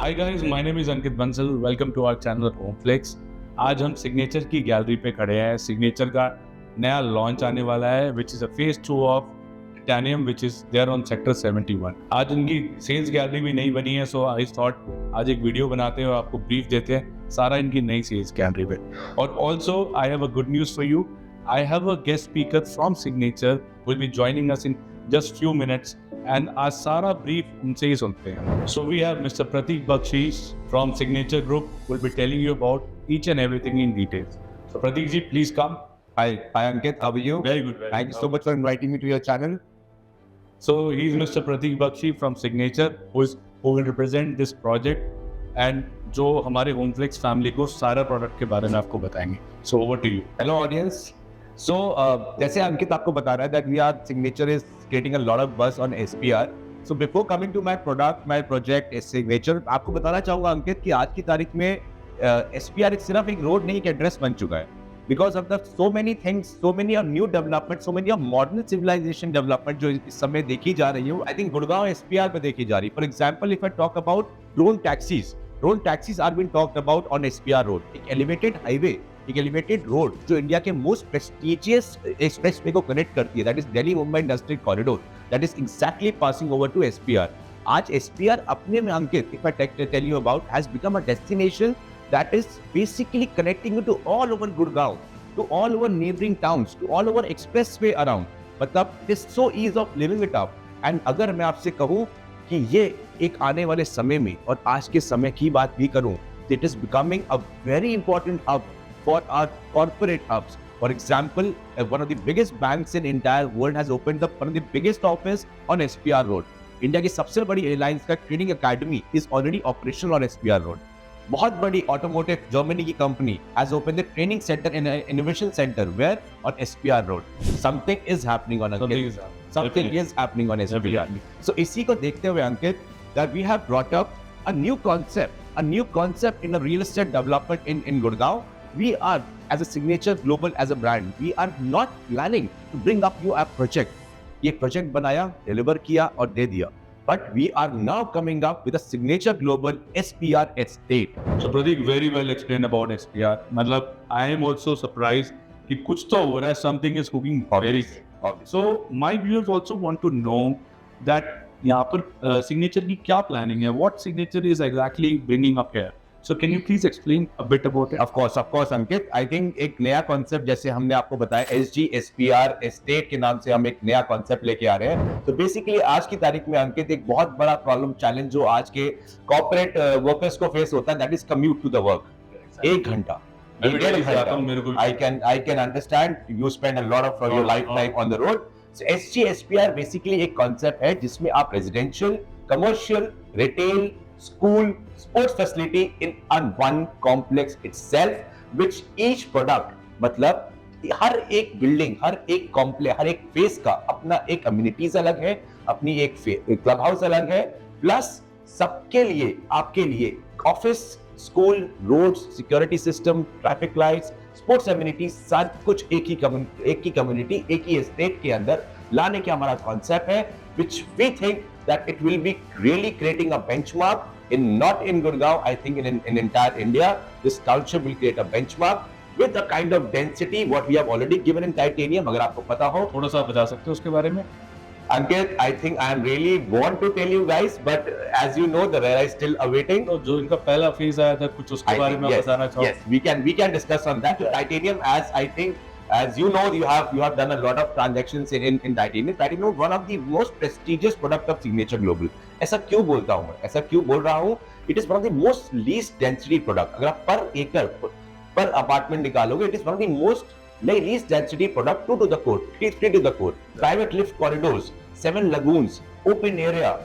Hi guys, my name is Ankit Bansal. Welcome to our channel Homeflex. आज हम signature की gallery पे खड़े हैं। सिग्नेचर का नया लॉन्च आने वाला है which is a phase 2 of Titanium which is there on sector 71। आज उनकी सेल्स गैलरी भी नहीं बनी है, सो आई थॉट आज एक वीडियो बनाते हैं और आपको ब्रीफ देते हैं सारा इनकी नई सेल्स गैलरी पे। और also I have a good news for you. I have a guest speaker from signature will be joining us in just few minutes and आज सारा brief उनसे ही सुनते हैं। So we have Mr. Pratik Bakshi from Signature Group will be telling you about each and everything in details. So Pratik ji, please come. Hi Ankit, how are you? Very good. Thank you so much for inviting me to your channel. So he's Mr. Pratik Bakshi from Signature who will represent this project and जो हमारे होमफ्लेक्स family को सारा product के बारे में आपको बताएंगे। So over to you. Hello audience. So जैसे अंकित आपको बता रहा है that we are Signature is creating a lot of buzz on SPR. So before coming to my product, my project is Signature, आपको बताना चाहूँगा अंकित कि आज की तारीख में SPR सिर्फ एक रोड नहीं, एक एड्रेस बन चुका है. Because of the so many things, so many of new development, so many of modern civilization development जो इस समय देखी जा रही है, I think गुड़गांव SPR पे देखी जा रही है. For example, if I talk about drone taxis are being talked about on SPR road. एक elevated highway, एक एलिवेटेड रोड जो इंडिया के मोस्ट प्रेस्टिजियस एक्सप्रेसवे को कनेक्ट करती है, that is Delhi Mumbai industrial corridor, that is exactly passing over to SPR. आज SPR अपने में Ankit, if I tell you about, has become a destination that is basically connecting to all over Gurgaon, to all over neighbouring towns, to all over expressway around. मतलब it is so ease of living it up. And अगर मैं आपसे कहूं कि ये एक आने वाले समय में और आज के समय की बात भी करूं, it is becoming a very important hub for our corporate hubs. For example, one of the biggest banks in entire world has opened up one of the biggest office on SPR Road. India की सबसे बड़ी airlines का training academy is already operational on SPR Road. बहुत बड़ी automotive Germany की company has opened the training center and innovation center where on SPR Road. Something is happening on Ankit. Something is happening on SPR. So इसी को देखते हुए अंकित, that we have brought up a new concept in the real estate development in Gurgaon. We are, as a Signature Global, as a brand, we are not planning to bring up you a project. ये project बनाया, deliver किया और दे दिया. But we are now coming up with a Signature Global SPR estate. So Pratik, very well explained about SPR. मतलब I am also surprised कि कुछ तो हो रहा है, something is cooking very. So my viewers also want to know that यहाँ पर Signature की क्या planning है? What Signature is exactly bringing up here? So can you please explain a bit about it? Of course, Ankit. I think एक नया concept, जैसे हमने आपको बताया, SG SPR एस्टेट के नाम से हम एक नया कॉन्सेप्ट लेके आ रहे हैं. तो बेसिकली आज की तारीख में अंकित एक बहुत बड़ा प्रॉब्लम, चैलेंज जो आज के कॉर्पोरेट वर्कर्स को फेस होता है, that is commute to the work. 1 घंटा, I can understand you spend a lot of your lifetime on the road. So SG SPR basically एक कॉन्सेप्ट है जिसमें आप residential, commercial, retail, school, sports facility in one complex itself, which each product, मतलब हर एक building, हर एक complex, हर एक face का अपना एक अम्यूनिटीज अलग है, अपनी एक क्लब हाउस अलग है, प्लस सबके लिए, आपके लिए office, school, road, security system, traffic lights, sports amenities, सब कुछ एक ही कम्युनिटी, एक ही एस्टेट के अंदर लाने का हमारा कॉन्सेप्ट है, which we think that it will be really creating a benchmark not in Gurgaon, I think in entire India. This township will create a benchmark with the kind of density what we have already given in Titanium. अगर आपको पता हो, थोड़ा सा बता सकते हो उसके बारे में? Ankit, I think I am really want to tell you guys, but as you know, the RERA is still awaiting. तो जो इनका पहला फेज आया था, कुछ उसके बारे में बताना चाहो? Yes, we can discuss on that. Titanium, as I think, as you know, you have done a lot of transactions in Titanium. Titanium, one of the most prestigious product of Signature Global. ऐसा क्यों बोलता हूँ मैं? ऐसा क्यों बोल रहा हूँ? It is one of the most least density product. अगर आप पर एकड़, पर अपार्टमेंट निकालोगे, it is one of the most least density product, 2 to the core, 3 to the core. Private lift corridors, 7 lagoons, open area,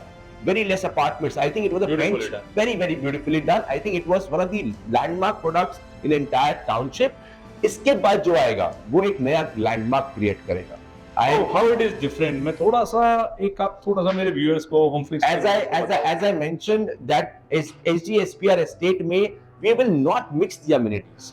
very less apartments. I think it was a French, very beautifully done. I think it was one of the landmark products in the entire township. इसके बाद जो आएगा वो एक नया landmark create करेगा. How it is different? मैं थोड़ा सा मेरे व्यूअर्स को होमफ्लेक्स, as I mentioned that SG SPR estate में we will not mix the amenities.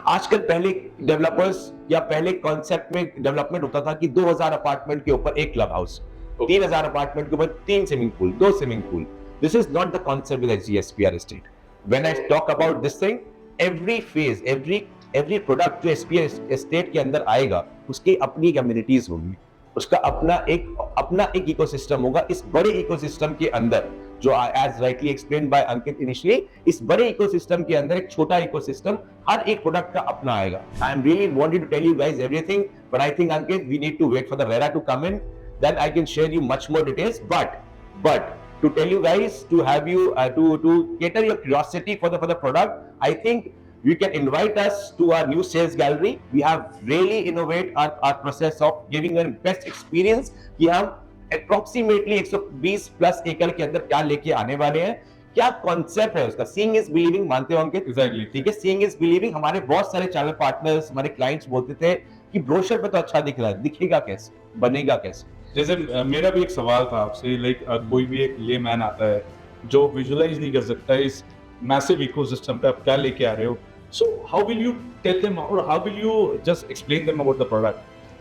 आजकल पहले डेवलपर्स या पहले कॉन्सेप्ट में डेवलपमेंट होता था कि 2000 अपार्टमेंट के ऊपर एक क्लब हाउस, 3000 अपार्टमेंट के ऊपर 3 swimming pool, 2 swimming pool. This is not the concept with SGSPR estate. When I talk about this thing, every phase, every product जो SPR estate के अंदर आएगा, उसकी अपनी कम्युनिटीज होगी, उसका अपना एक इकोसिस्टम होगा. इस बड़े इकोसिस्टम के अंदर जो as rightly explained by Ankit initially, इस बड़े इकोसिस्टम के अंदर एक छोटा इकोसिस्टम हर एक प्रोडक्ट का अपना आएगा. I am really wanting to tell you guys everything, but I think Ankit, we need to wait for the RERA to come in, then I can share you much more details. But to tell you guys, to have you to cater your curiosity for the product, I think you can invite us to our new sales gallery. We have really innovate our process of giving a best experience कि हम approximately 120 plus एकड़ के अंदर क्या लेके आने वाले हैं, क्या कॉन्सेप्ट है उसका. सीइंग इज बिलीविंग मानते हो अंकित? Exactly. ठीक है, सीइंग इज बिलीविंग. हमारे बहुत सारे चैनल पार्टनर्स, हमारे क्लाइंट्स बोलते थे कि ब्रोशर पे तो अच्छा दिख रहा है, दिखेगा कैसे, बनेगा कैसे? जैसे मेरा भी एक सवाल था आपसे, लाइक कोई भी एक लेमैन आता है जो विजुअलाइज नहीं कर सकता इस मैसिव इकोसिस्टम पे आप क्या लेके आ रहे हो, so how will you tell them और how will you just explain them about the product?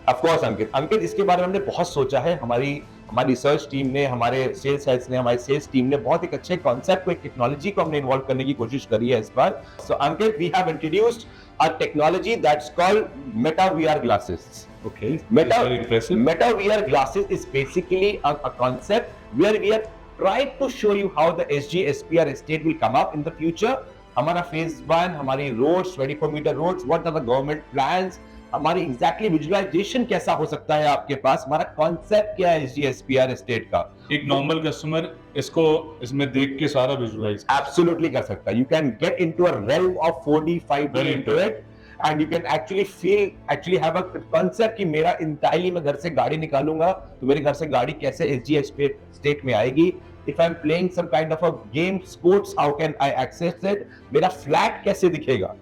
Of course Ankit, इसके बारे में हमने बहुत सोचा है. हमारी रिसर्च टीम ने, हमारे सेल्स हेड्स ने, हमारी सेल्स टीम ने बहुत एक अच्छे कॉन्सेप्ट को, एक टेक्नोलॉजी को हमने इन्वॉल्व करने की कोशिश करी है इस बार. So Ankit, we have introduced a technology that's called Meta VR glasses. Okay, Very impressive. Meta VR glasses is basically a concept where we are trying to show you how the SG SPR estate will come up in the future. हमारा phase 1, हमारी roads, 24-meter roads, what are the government plans, हमारी exactly visualization कैसा हो सकता है आपके पास, हमारा concept क्या है SG SPR estate का. एक नॉर्मल कस्टमर इसको इसमें देख के सारा विजुअलाइज Absolutely कर सकता है. You can get into a realm of 4D, 5D Very into it. And you can actually have a concept कि मेरा entirely मैं घर से गाड़ी निकालूंगा तो मेरे घर से गाड़ी कैसे SG estate में आएगी. If I'm playing some kind of a game, sports, how can I access it? मेरा फ्लैट कैसे दिखेगा.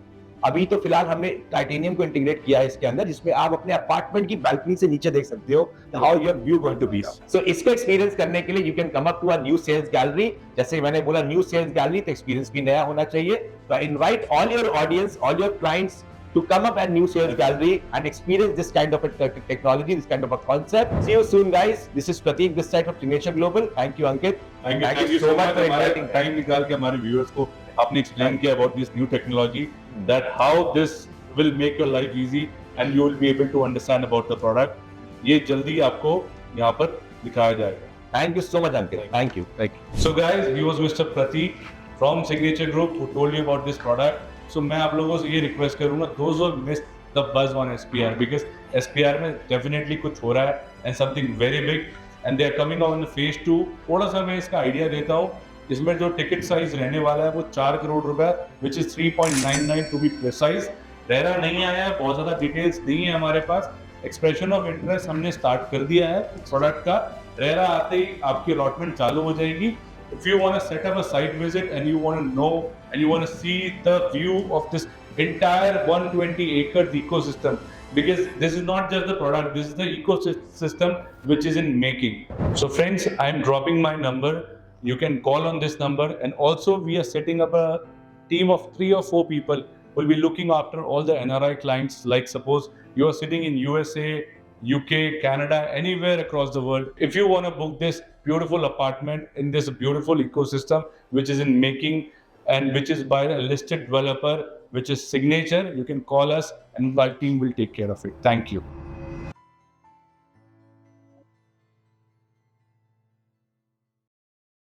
अभी तो फिलहाल हमने टाइटेनियम को इंटीग्रेट किया है इसके अंदर, जिसमें आप अपने अपार्टमेंट की बालकनी से नीचे देख सकते हो how your view going to be. So इसको एक्सपीरियंस करने के लिए you can come up to a new sales gallery. जैसे मैंने बोला न्यू सेल्स गैलरी, तो एक्सपीरियंस भी नया होना चाहिए. तो I invite all your audience, all your clients to come up at new sales gallery and experience this kind of a technology, this kind of a concept. See you soon, guys. This is Prateek, this side of Signature Global. Thank you, Ankit. Thank you so much for inviting. Time निकाल के हमारे viewers को आपने explain किया about this new technology, that how this will make your life easy and you will be able to understand about the product. ये जल्दी आपको यहाँ पर दिखाया जाएगा. Thank you so much, Ankit. Thank you. So guys, he was Mr. Prateek from Signature Group who told you about this product. So मैं आप लोगों से ये रिक्वेस्ट करूंगा, those who missed the buzz on SPR, because SPR में definitely कुछ हो रहा है and something very big and they are coming on the phase 2. थोड़ा सा मैं इसका आइडिया देता हूँ. इसमें जो टिकट साइज रहने वाला है वो 4 करोड़ रुपए, which is 3.99 to be precise. RERA नहीं आया है, बहुत ज़्यादा डिटेल्स नहीं है हमारे पास. एक्सप्रेशन ऑफ इंटरेस्ट हमने स्टार्ट कर दिया है प्रोडक्ट का. रेरा आते ही आपकी अलॉटमेंट चालू हो जाएगी. If you want to set up a site visit and you want to know and you want to see the view of this entire 120-acre ecosystem, because this is not just the product, this is the ecosystem which is in making. So friends, I am dropping my number. You can call on this number, and also we are setting up a team of 3 or 4 people who will be looking after all the NRI clients. Like suppose you are sitting in USA, UK, Canada, anywhere across the world. If you want to book this beautiful apartment in this beautiful ecosystem which is in making and which is by a listed developer which is Signature, you can call us and our team will take care of it. Thank you.